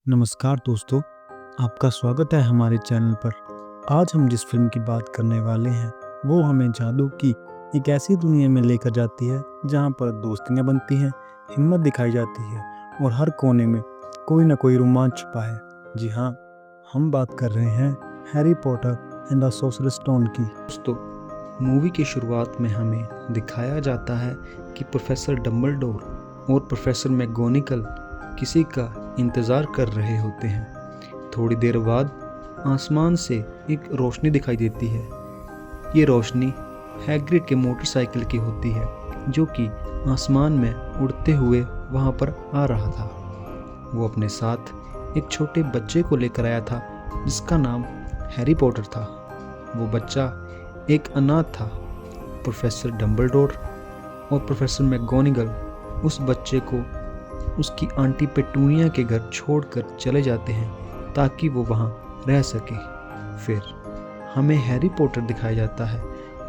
नमस्कार दोस्तों, आपका स्वागत है हमारे चैनल पर। आज हम जिस फिल्म की बात करने वाले हैं वो हमें जादू की एक ऐसी दुनिया में लेकर जाती है जहां पर दोस्तियां बनती हैं, हिम्मत दिखाई जाती है और हर कोने में कोई ना कोई रोमांच छुपा है। जी हाँ, हम बात कर रहे हैं Harry Potter and the sorcerer's stone की। दोस्तों, मूवी की शुरुआत में हमें दिखाया जाता है कि प्रोफेसर डम्बलडोर और प्रोफेसर मैगोनिकल किसी का इंतज़ार कर रहे होते हैं। थोड़ी देर बाद आसमान से एक रोशनी दिखाई देती है। ये रोशनी हैग्रिड के मोटरसाइकिल की होती है, जो कि आसमान में उड़ते हुए वहाँ पर आ रहा था। वो अपने साथ एक छोटे बच्चे को लेकर आया था जिसका नाम हैरी पॉटर था। वो बच्चा एक अनाथ था। प्रोफेसर डम्बलडोर और प्रोफेसर मैगोनिगल उस बच्चे को उसकी आंटी पेटूनिया के घर छोड़कर चले जाते हैं ताकि वो वहाँ रह सके। फिर हमें हैरी पॉटर दिखाया जाता है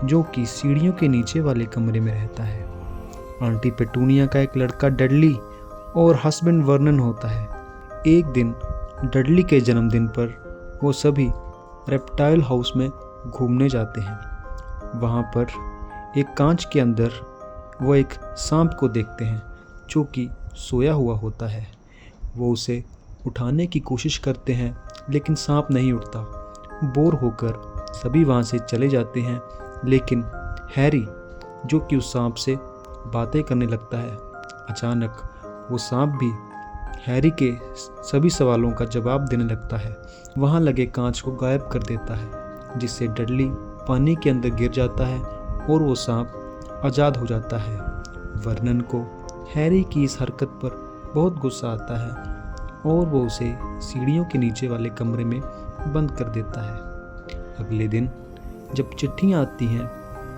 जो कि सीढ़ियों के नीचे वाले कमरे में रहता है। आंटी पेटूनिया का एक लड़का डडली और हस्बैंड वर्नन होता है। एक दिन डडली के जन्मदिन पर वो सभी रेप्टाइल हाउस में घूमने जाते हैं। वहाँ पर एक कांच के अंदर वो एक सांप को देखते हैं जो कि सोया हुआ होता है। वो उसे उठाने की कोशिश करते हैं लेकिन सांप नहीं उठता। बोर होकर सभी वहाँ से चले जाते हैं, लेकिन हैरी जो कि उस सांप से बातें करने लगता है। अचानक वो सांप भी हैरी के सभी सवालों का जवाब देने लगता है। वहाँ लगे कांच को गायब कर देता है, जिससे डडली पानी के अंदर गिर जाता है और वो सांप आज़ाद हो जाता है। वर्नन को हैरी की इस हरकत पर बहुत गुस्सा आता है और वो उसे सीढ़ियों के नीचे वाले कमरे में बंद कर देता है। अगले दिन जब चिट्ठियाँ आती हैं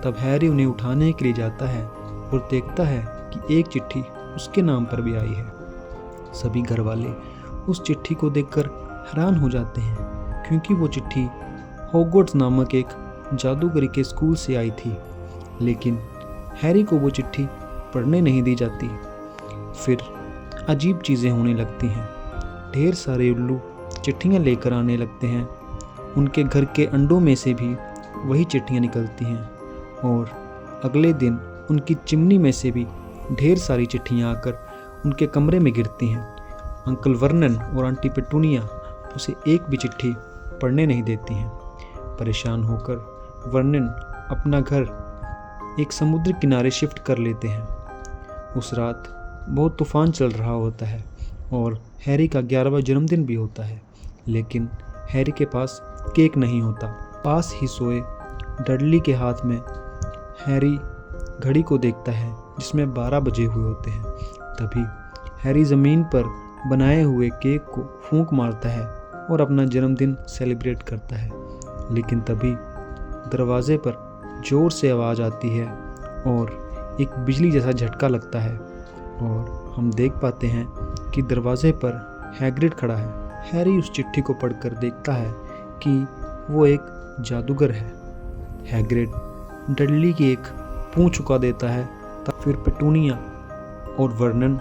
तब हैरी उन्हें उठाने के लिए जाता है और देखता है कि एक चिट्ठी उसके नाम पर भी आई है। सभी घर वाले उस चिट्ठी को देखकर हैरान हो जाते हैं, क्योंकि वो चिट्ठी हॉगवर्ट्स नामक एक जादूगरी के स्कूल से आई थी। लेकिन हैरी को वो चिट्ठी पढ़ने नहीं दी जाती। फिर अजीब चीज़ें होने लगती हैं। ढेर सारे उल्लू चिट्ठियाँ लेकर आने लगते हैं। उनके घर के अंडों में से भी वही चिट्ठियाँ निकलती हैं और अगले दिन उनकी चिमनी में से भी ढेर सारी चिट्ठियाँ आकर उनके कमरे में गिरती हैं। अंकल वर्नन और आंटी पेटूनिया उसे एक भी चिट्ठी पढ़ने नहीं देती हैं। परेशान होकर वर्नन अपना घर एक समुद्र किनारे शिफ्ट कर लेते हैं। उस रात बहुत तूफान चल रहा होता है और हैरी का 11वां जन्मदिन भी होता है, लेकिन हैरी के पास केक नहीं होता। पास ही सोए डडली के हाथ में हैरी घड़ी को देखता है जिसमें 12 बजे हुए होते हैं। तभी हैरी ज़मीन पर बनाए हुए केक को फूंक मारता है और अपना जन्मदिन सेलिब्रेट करता है। लेकिन तभी दरवाजे पर ज़ोर से आवाज़ आती है और एक बिजली जैसा झटका लगता है और हम देख पाते हैं कि दरवाजे पर हैग्रिड खड़ा है। हैरी उस चिट्ठी को पढ़कर देखता है कि वो एक जादूगर है। हैग्रिड डडली की एक पूंछ चुका देता है। तब फिर पेटूनिया और वर्नन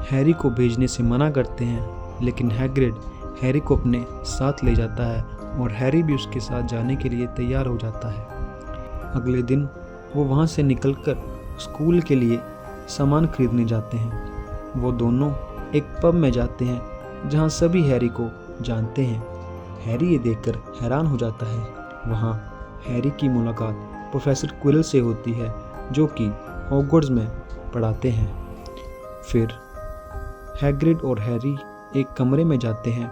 हैरी को भेजने से मना करते हैं, लेकिन हैग्रिड हैरी को अपने साथ ले जाता है और हैरी भी उसके साथ जाने के लिए तैयार हो जाता है। अगले दिन वो वहाँ से निकलकर स्कूल के लिए सामान खरीदने जाते हैं। वो दोनों एक पब में जाते हैं जहाँ सभी हैरी को जानते हैं। हैरी ये देखकर हैरान हो जाता है। वहाँ हैरी की मुलाकात प्रोफेसर क्विरल से होती है जो कि हॉगवर्ट्स में पढ़ाते हैं। फिर हैग्रिड और हैरी एक कमरे में जाते हैं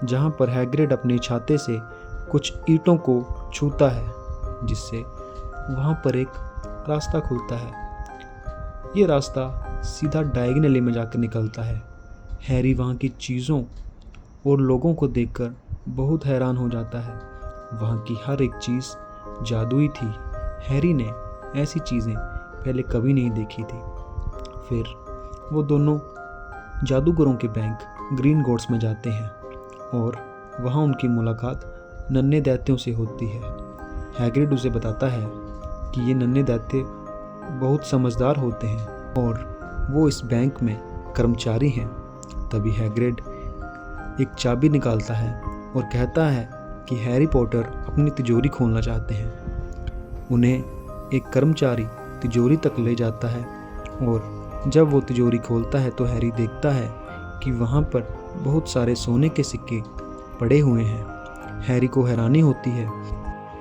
जहाँ पर हैग्रिड अपने छाते से कुछ ईंटों को छूता है, जिससे वहाँ पर एक रास्ता खुलता है। ये रास्ता सीधा डायगोनली में जाकर निकलता है। हैरी वहाँ की चीज़ों और लोगों को देखकर बहुत हैरान हो जाता है। वहाँ की हर एक चीज़ जादुई थी। हैरी ने ऐसी चीज़ें पहले कभी नहीं देखी थी। फिर वो दोनों जादूगरों के बैंक ग्रीन गोट्स में जाते हैं और वहाँ उनकी मुलाकात नन्हे दैत्यों से होती है। हैग्रिड उसे बताता है कि ये नन्हे दैत्य बहुत समझदार होते हैं और वो इस बैंक में कर्मचारी हैं। तभी हैग्रिड एक चाबी निकालता है और कहता है कि हैरी पॉटर अपनी तिजोरी खोलना चाहते हैं। उन्हें एक कर्मचारी तिजोरी तक ले जाता है और जब वो तिजोरी खोलता है तो हैरी देखता है कि वहाँ पर बहुत सारे सोने के सिक्के पड़े हुए हैं। हैरी को हैरानी होती है।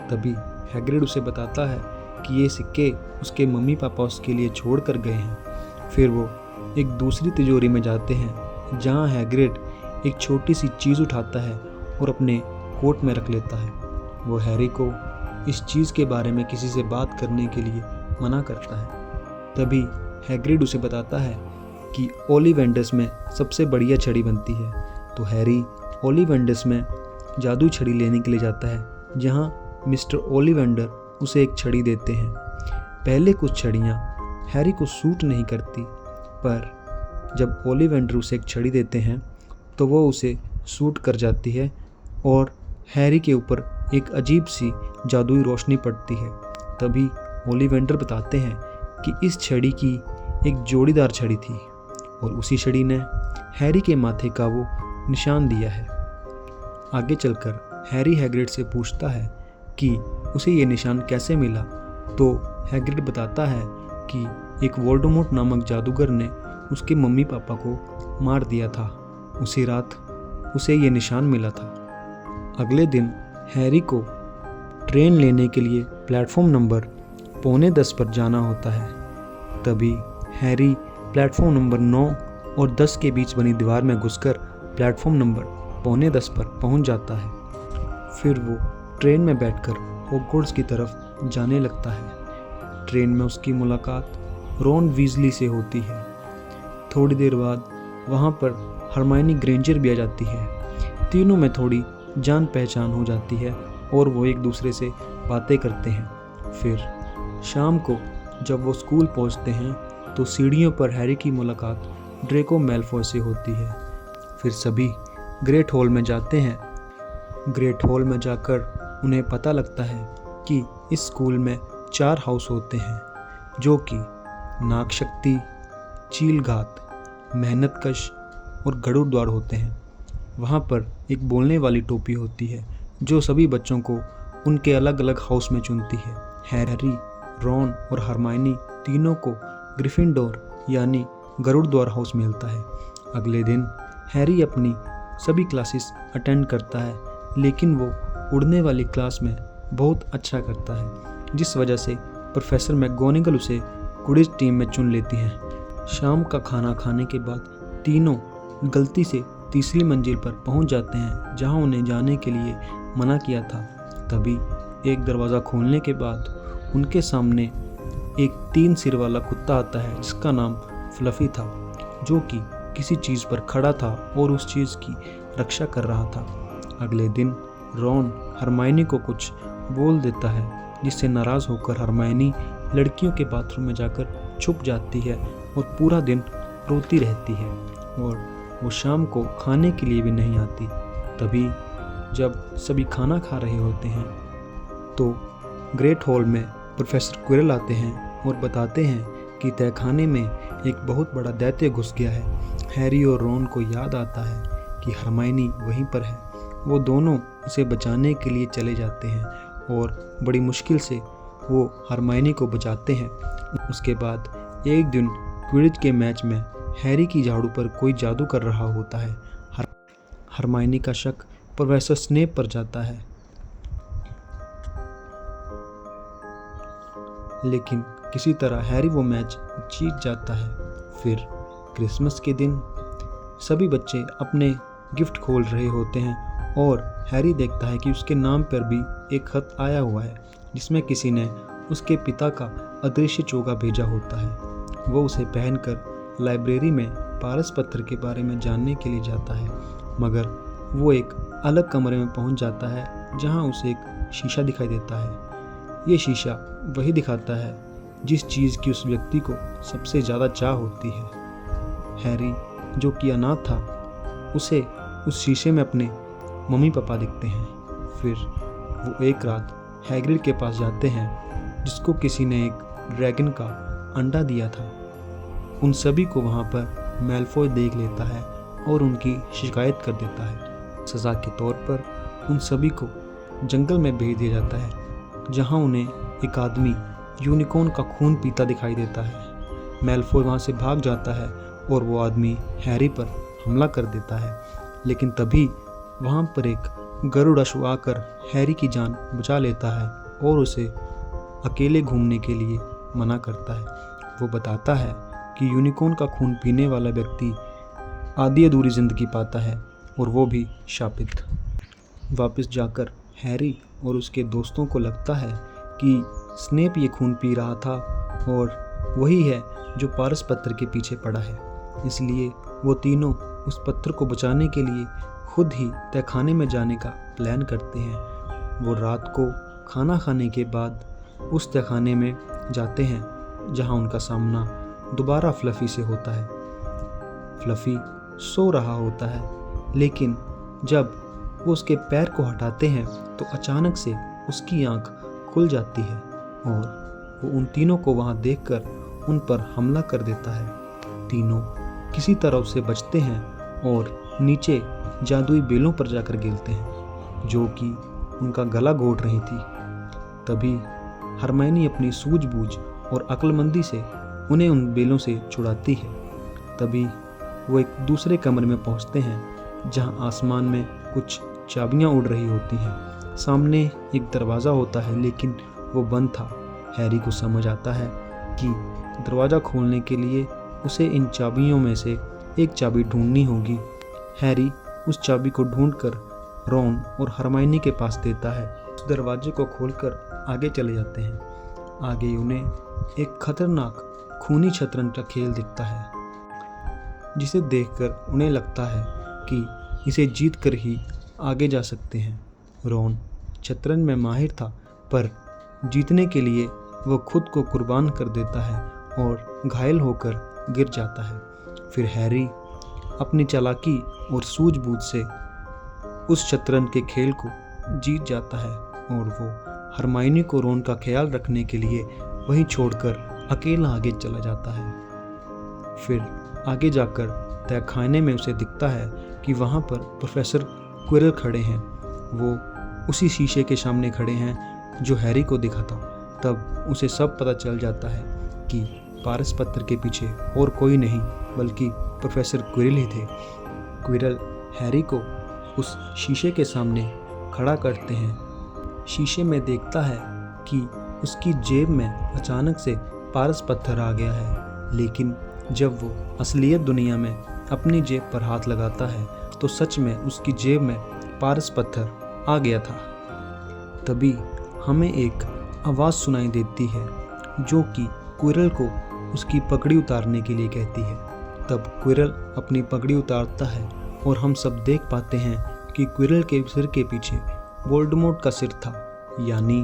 तभी हैग्रिड उसे बताता है कि ये सिक्के उसके मम्मी पापा उसके लिए छोड़ कर गए हैं। फिर वो एक दूसरी तिजोरी में जाते हैं जहाँ हैग्रिड एक छोटी सी चीज़ उठाता है और अपने कोट में रख लेता है। वो हैरी को इस चीज़ के बारे में किसी से बात करने के लिए मना करता है। तभी हैग्रिड उसे बताता है कि ओलिवेंडर्स में सबसे बढ़िया छड़ी बनती है। तो हैरी ओलिवेंडर्स में जादुई छड़ी लेने के लिए जाता है जहाँ मिस्टर ओलिवेंडर उसे एक छड़ी देते हैं। पहले कुछ छड़ियाँ हैरी को सूट नहीं करती, पर जब ओलिवेंडर उसे एक छड़ी देते हैं तो वो उसे सूट कर जाती है और हैरी के ऊपर एक अजीब सी जादुई रोशनी पड़ती है। तभी ओलिवेंडर बताते हैं कि इस छड़ी की एक जोड़ीदार छड़ी थी और उसी छड़ी ने हैरी के माथे का वो निशान दिया है। आगे चलकर हैरी हैग्रिड से पूछता है कि उसे ये निशान कैसे मिला। तो हैग्रिड बताता है कि एक वोल्डेमॉर्ट नामक जादूगर ने उसके मम्मी पापा को मार दिया था। उसी रात उसे ये निशान मिला था। अगले दिन हैरी को ट्रेन लेने के लिए प्लेटफॉर्म नंबर 9:45 पर जाना होता है। तभी हैरी प्लेटफॉर्म नंबर 9 और 10 के बीच बनी दीवार में घुसकर प्लेटफॉर्म नंबर 9:45 पर पहुंच जाता है। फिर वो ट्रेन में बैठकर हॉगवर्ट्स की तरफ जाने लगता है। ट्रेन में उसकी मुलाकात रॉन वीजली से होती है। थोड़ी देर बाद वहाँ पर हरमाइनी ग्रेंजर भी आ जाती है। तीनों में थोड़ी जान पहचान हो जाती है और वो एक दूसरे से बातें करते हैं। फिर शाम को जब वो स्कूल पहुँचते हैं तो सीढ़ियों पर हैरी की मुलाकात ड्रेको मैल्फॉय से होती है। फिर सभी ग्रेट हॉल में जाते हैं। ग्रेट हॉल में जाकर उन्हें पता लगता है कि इस स्कूल में 4 हाउस होते हैं, जो कि नागशक्ति, चीलघात, मेहनतकश और गरुड़ द्वार होते हैं। वहाँ पर एक बोलने वाली टोपी होती है जो सभी बच्चों को उनके अलग अलग हाउस में चुनती है। हैरी, रॉन और हरमाइनी तीनों को ग्रिफिंडोर यानी गरुड़ द्वार हाउस मिलता है। अगले दिन हैरी अपनी सभी क्लासेस अटेंड करता है, लेकिन वो उड़ने वाली क्लास में बहुत अच्छा करता है, जिस वजह से प्रोफेसर मैगोनिगल उसे क्विडिच टीम में चुन लेती हैं। शाम का खाना खाने के बाद तीनों गलती से तीसरी मंजिल पर पहुंच जाते हैं जहां उन्हें जाने के लिए मना किया था। तभी एक दरवाज़ा खोलने के बाद उनके सामने एक 3 सिर वाला कुत्ता आता है जिसका नाम फ्लफी था, जो कि किसी चीज़ पर खड़ा था और उस चीज़ की रक्षा कर रहा था। अगले दिन रॉन हरमाइनी को कुछ बोल देता है जिससे नाराज़ होकर हरमाइनी लड़कियों के बाथरूम में जाकर छुप जाती है और पूरा दिन रोती रहती है और वो शाम को खाने के लिए भी नहीं आती। तभी जब सभी खाना खा रहे होते हैं तो ग्रेट हॉल में प्रोफेसर क्विरल आते हैं और बताते हैं कि तहखाने में एक बहुत बड़ा दैत्य घुस गया है। हैरी और रॉन को याद आता है कि हरमाइनी वहीं पर है। वो दोनों उसे बचाने के लिए चले जाते हैं और बड़ी मुश्किल से वो हरमाइनी को बचाते हैं। उसके बाद एक दिन क्विडिच के मैच में हैरी की झाड़ू पर कोई जादू कर रहा होता है। हरमाइनी का शक प्रोफेसर स्नेप पर जाता है, लेकिन किसी तरह हैरी वो मैच जीत जाता है। फिर क्रिसमस के दिन सभी बच्चे अपने गिफ्ट खोल रहे होते हैं और हैरी देखता है कि उसके नाम पर भी एक खत आया हुआ है जिसमें किसी ने उसके पिता का अदृश्य चोगा भेजा होता है। वो उसे पहनकर लाइब्रेरी में पारस पत्थर के बारे में जानने के लिए जाता है, मगर वो एक अलग कमरे में पहुंच जाता है जहां उसे एक शीशा दिखाई देता है। ये शीशा वही दिखाता है जिस चीज़ की उस व्यक्ति को सबसे ज़्यादा चाह होती है। हैरी, जो कि अनाथ था, उसे उस शीशे में अपने मम्मी पापा दिखते हैं। फिर वो एक रात हैग्रिड के पास जाते हैं जिसको किसी ने एक ड्रैगन का अंडा दिया था। उन सभी को वहाँ पर मैल्फॉय देख लेता है और उनकी शिकायत कर देता है। सज़ा के तौर पर उन सभी को जंगल में भेज दिया जाता है, जहां उन्हें एक आदमी यूनिकॉर्न का खून पीता दिखाई देता है। मैल्फॉय वहां से भाग जाता है और वो आदमी हैरी पर हमला कर देता है, लेकिन तभी वहां पर एक गरुड़ अश्व आकर हैरी की जान बचा लेता है और उसे अकेले घूमने के लिए मना करता है। वो बताता है कि यूनिकॉर्न का खून पीने वाला व्यक्ति आधी अधूरी जिंदगी पाता है और वो भी शापित। वापस जाकर हैरी और उसके दोस्तों को लगता है कि स्नेप ये खून पी रहा था और वही है जो पारस पत्थर के पीछे पड़ा है। इसलिए वो तीनों उस पत्थर को बचाने के लिए खुद ही तहखाने में जाने का प्लान करते हैं। वो रात को खाना खाने के बाद उस तहखाने में जाते हैं, जहां उनका सामना दोबारा फ्लफ़ी से होता है। फ्लफ़ी सो रहा होता है, लेकिन जब वो उसके पैर को हटाते हैं तो अचानक से उसकी आंख खुल जाती है और वो उन तीनों को वहां देखकर उन पर हमला कर देता है। तीनों किसी तरह उससे बचते हैं और नीचे जादुई बेलों पर जाकर गिरते हैं, जो कि उनका गला घोट रही थी। तभी हरमायनी अपनी सूझबूझ और अक्लमंदी से उन्हें उन बेलों से छुड़ाती है। तभी वो एक दूसरे कमरे में पहुंचते हैं, जहां आसमान में कुछ चाबियां उड़ रही होती हैं। सामने एक दरवाज़ा होता है, लेकिन वो बंद था। हैरी को समझ आता है कि दरवाज़ा खोलने के लिए उसे इन चाबियों में से एक चाबी ढूंढनी होगी। हैरी उस चाबी को ढूंढकर रॉन और हरमायनी के पास देता है। उस दरवाजे को खोलकर आगे चले जाते हैं। आगे उन्हें एक खतरनाक खूनी शतरंज का खेल दिखता है, जिसे देखकर उन्हें लगता है कि इसे जीतकर ही आगे जा सकते हैं। रॉन शतरंज में माहिर था, पर जीतने के लिए वो खुद को कुर्बान कर देता है और घायल होकर गिर जाता है। फिर हैरी अपनी चालाकी और सूझबूझ से उस शतरंज के खेल को जीत जाता है और वो हरमायनी को रॉन का ख्याल रखने के लिए वहीं छोड़कर अकेला आगे चला जाता है। फिर आगे जाकर तहखाने में उसे दिखता है कि वहाँ पर प्रोफेसर क्विरल खड़े हैं। वो उसी शीशे के सामने खड़े हैं जो हैरी को दिखा था। तब उसे सब पता चल जाता है कि पारस पत्थर के पीछे और कोई नहीं बल्कि प्रोफेसर क्विरल ही थे। क्विरल हैरी को उस शीशे के सामने खड़ा करते हैं। शीशे में देखता है कि उसकी जेब में अचानक से पारस पत्थर आ गया है, लेकिन जब वो असलियत दुनिया में अपनी जेब पर हाथ लगाता है तो सच में उसकी जेब में पारस पत्थर आ गया था। तभी हमें एक आवाज़ सुनाई देती है जो कि क्विरल को उसकी पगड़ी उतारने के लिए कहती है। तब क्विरल अपनी पगड़ी उतारता है और हम सब देख पाते हैं कि क्विरल के सिर के पीछे वोल्डेमॉर्ट का सिर था, यानी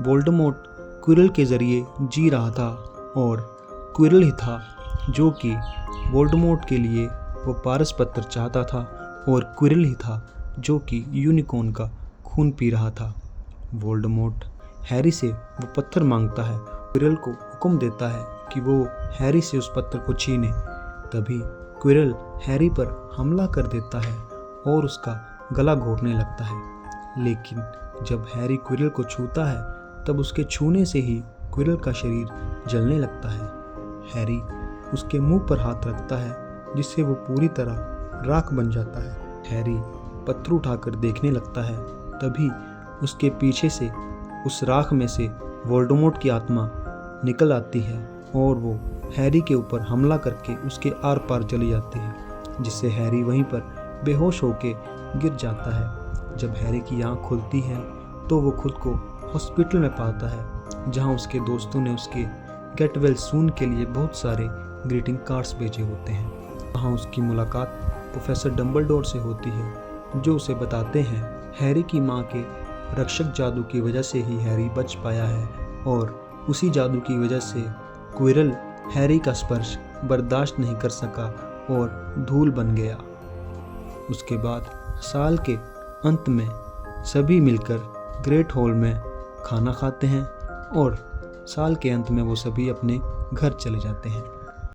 वोल्डेमॉर्ट क्विरल के ज़रिए जी रहा था और क्विरल ही था जो कि वोल्डेमॉर्ट के लिए वो पारस पत्थर चाहता था और क्विरल ही था जो कि यूनिकॉर्न का खून पी रहा था। वोल्डेमॉर्ट हैरी से वो पत्थर मांगता है। क्विरल को हुक्म देता है कि वो हैरी से उस पत्थर को छीने। तभी क्विरल हैरी पर हमला कर देता है और उसका गला घोटने लगता है, लेकिन जब हैरी क्विरल को छूता है तब उसके छूने से ही क्विरल का शरीर जलने लगता है। हैरी उसके मुंह पर हाथ रखता है, जिससे वो पूरी तरह राख बन जाता है। हैरी पत्थर उठाकर देखने लगता है। तभी उसके पीछे से उस राख में से वोल्डेमॉर्ट की आत्मा निकल आती है और वो हैरी के ऊपर हमला करके उसके आर पार चली जाती है, जिससे हैरी वहीं पर बेहोश होकर गिर जाता है। जब हैरी की आंख खुलती है तो वो खुद को हॉस्पिटल में पाता है, जहां उसके दोस्तों ने उसके गेट वेल सून के लिए बहुत सारे ग्रीटिंग कार्ड्स भेजे होते हैं। वहाँ उसकी मुलाकात प्रोफेसर डंबलडोर से होती है, जो उसे बताते हैं हैरी की माँ के रक्षक जादू की वजह से ही हैरी बच पाया है और उसी जादू की वजह से क्विरल हैरी का स्पर्श बर्दाश्त नहीं कर सका और धूल बन गया। उसके बाद साल के अंत में सभी मिलकर ग्रेट हॉल में खाना खाते हैं और साल के अंत में वो सभी अपने घर चले जाते हैं।